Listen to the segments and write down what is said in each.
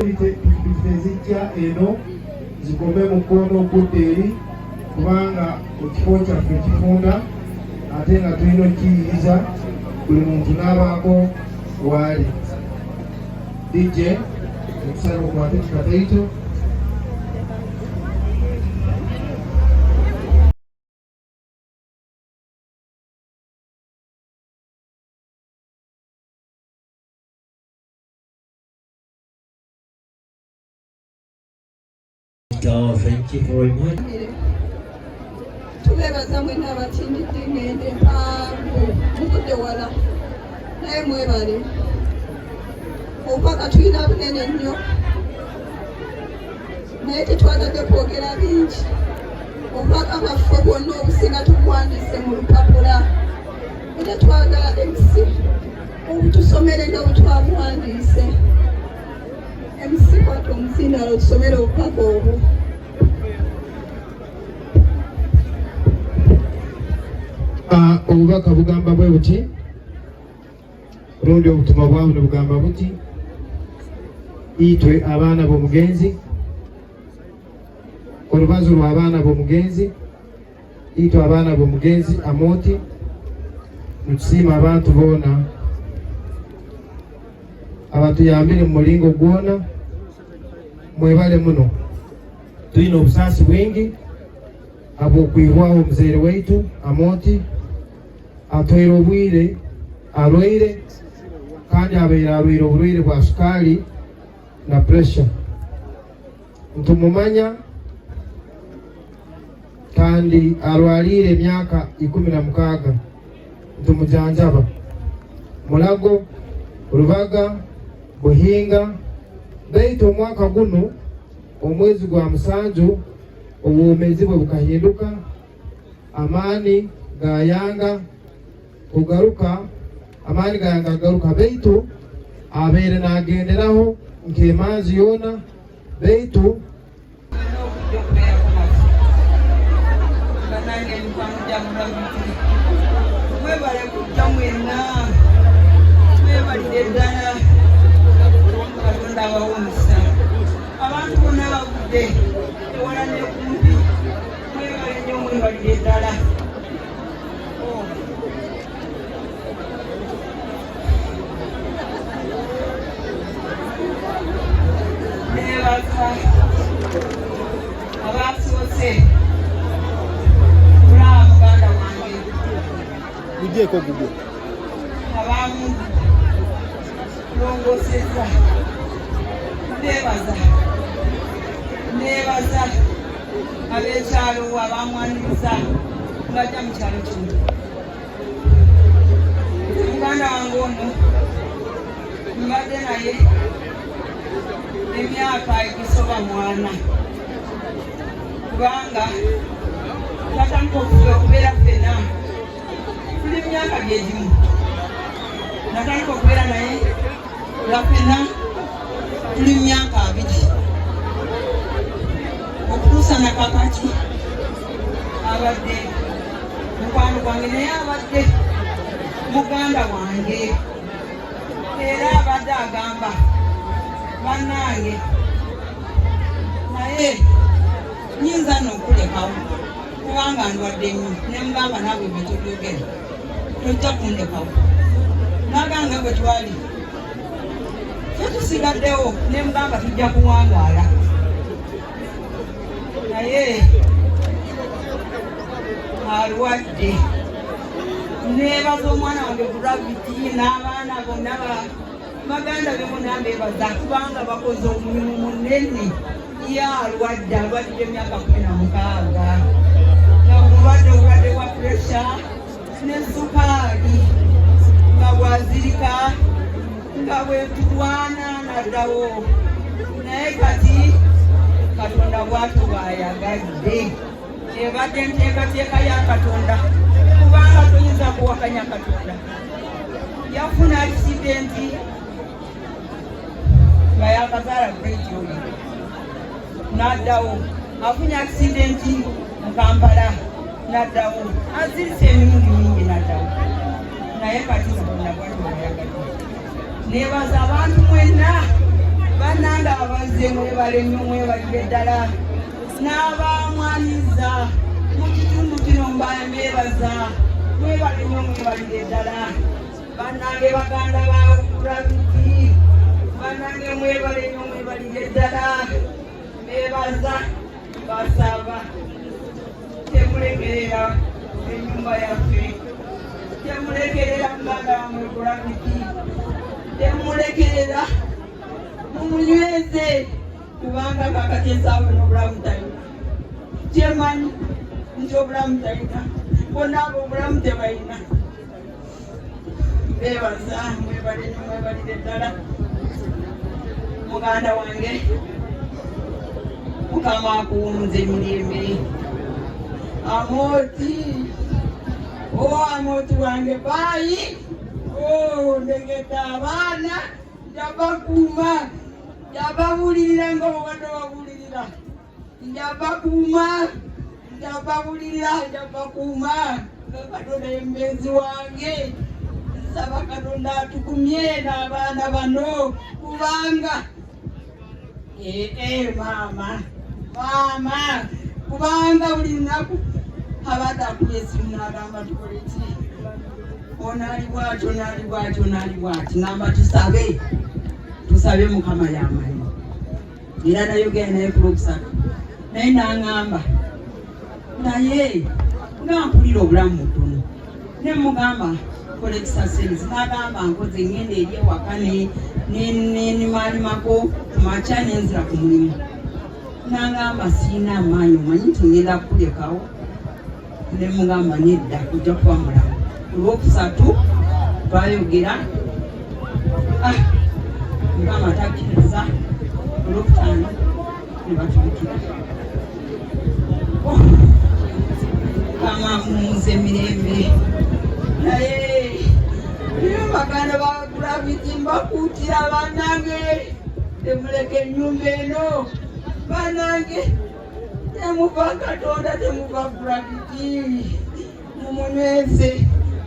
Zijja eno zikome mukono okuddeeri kubanga ekifo kyaffe kifunda ate nga tulina okukiyiriza buli muntu n'abaako waali. DJ okusala okwate kikataito Thank you very much. Tubebaza mwena abatindidde ngende mpanvu mukudde wala naye mwebale obubaka tulina bunene nnyo naye tetwagadde kwogera bingi. Obubaka bwaffe bwonna obusinga tubuwandiise mu lupapula era twagala MC obutusomere nga bwetwabuwandiise. MC kwata omuzindaalo tusomere obubaka obwo. Obubaka bugamba bwe buti, rundi obutumwa bwabuno bugamba buti, itwe abaana b'omugenzi, olubazi lw'abaana b'omugenzi, itwe abaana b'omugenzi Amoti, mutusiima abantu boona abatuyambire mu mulingo gwona, mwebale muno. Tulina obusaasi bwingi abw'okwihwaho omuzeere waitu Amoti atwaire obwire alwaire kandi abaire alwaire obulwaire bwa sukaali na pressure. Ntumumanya kandi alwalire emyaka 16. Ntumujanjaba Mulago, Rubaga, Buhinga, baitu omwaka guno omwezi gwa musanju obwomezi bwe bukahinduka, amaani gayanga kugaruka, amaani gayanga garuka baitu abeere nagenderaho nk'emanzi yoona baitu mwebale kujja mwenna mwebalire ddala Katonda abawomesa abantu bonna abavudde ewala ne kumpi mwebale nnyo mwebalire ddala. Nebaza abasoose kulaba muganda wange Ugyeko gugwe abamu longoseza. Nebaza ab'ekyalo abamwaniriza ng'ajja mu kyalo kino. Muganda wange ono mbadde naye emyaka egisoba 4 kubanga tatandika okubeera ffenna tuli myaka gyegimu. Natandika okubeera naye nga ffenna tuli myaka 2 okutuusa nakakati abadde mukwano gwange naye abadde muganda wange era abadde agamba bannange naye nyinza n'okulekawo kubanga ndwadde nnyo. Ne mugamba naawe bwe tubyogera tojja kundekawo. Naganga bwe twali ffe tusigaddewo ne mugamba tujja kuwangaala. Naye alwadde. Nebaza omwana wange Gravity n'abaana bonna baganda be bonna mbebaza kubanga bakoze omulimu munene. Ye alwadde alwadde emyaka 16 nga obulwadde bwa pressure ne sukaali nga bwazirika nga bwetulwana naddawo. Naye kati Katonda bw'atyo bw'ayagadde. Ebadde nteekateeka ya Katonda kubanga toyinza kuwakanya Katonda. Yafuna akisidenti nga yakazaala Bridge oyo n'addawo. Afunye akisidenti mu Kampala n'addawo. Azirise emirundi mingi n'addawo. Naye kati Katonda bw'atyo bw'ayagadde. Nebaza abantu mwenna bannanga abazze mwebale nnyo mwebalire ddala n'abamwaniza mu kitundu kino mbeebaza mwebale nnyo mwebalire ddala bannange baganda bakulabiki bannange mwebale nnyo mwebalire ddala mbeebaza basaba temulekerera ennyumba yaffe temulekerera muganda wamwe kulabiki temulekerera mumunyweze kubanga kakati ensaawe n'obulamu talina kyemanyi nti obulamu talina bonna abo obulamu tebalina beebaza mwebale nnyo mwebalire ddala muganda wange mukama akuwumuza emirembe Amoti Amoti wange bayi ndegeta abaana njabakuuma njababulirira nga obadde wabulirira njabakuuma nga Katonda yembenzi wange nsaba Katonda atukumye n'abaana bano kubanga maama kubanga buli lunaku abadde akuba esimu n'agamba tukole ki onaali bwatyo ngamba tusabe Mukama y'amanyi era nayogera naye ku Lwokusatu naye n'aŋŋamba naye ngampulira obulamu butono ne mugamba kola exercise n'agamba nkoze ngenda eri ewaka nemaalimako ku makya nenzira ku mulimu n'agamba siina amaanyi omanyi nti ngenda kukulekawo ne mugamba nedda ojja kuba mulamu ku Lwokusatu twayogera mugamba takkiriza ku Lwokutaano ne batulekera kama mumuze emirembe naye niyo baganda bakulabiti mbakuutira bannange temuleka ennyumba eno bannange temuva Katonda temuva kulabiti mumunyweze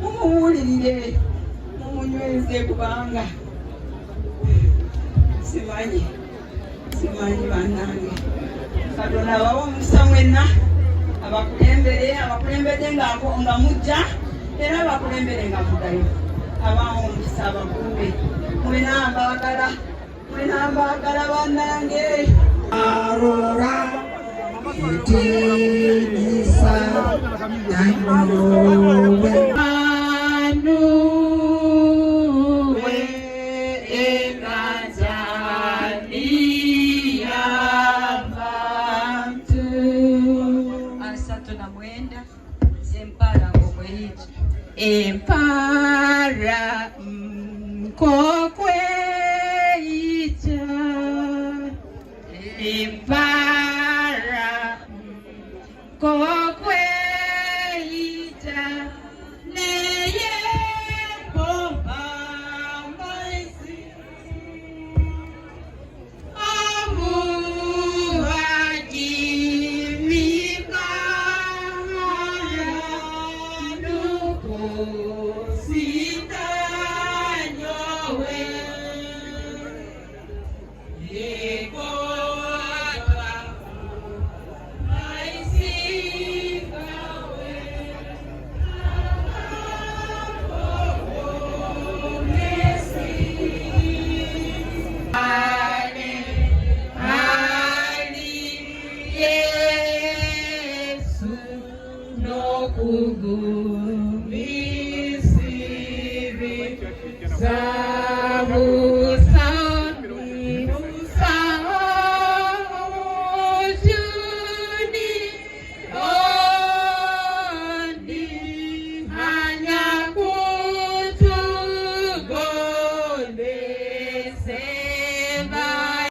mumuwulirire mumunyweze kubanga simanyi bannange Katonda abawa omukisa mwenna abakulembedde nga mujja era abakulembere nga mugayo abawa omukisa abakumbe mwena mbaagala bannange Arora itinisa nanyowe anuwe Tanzania bantu asatu na mwenda zempara ngomweyitu empara kokweyitu empara kokweyitu neye bomba maisi amuhajimika nuko sitanyowe Kugumisivi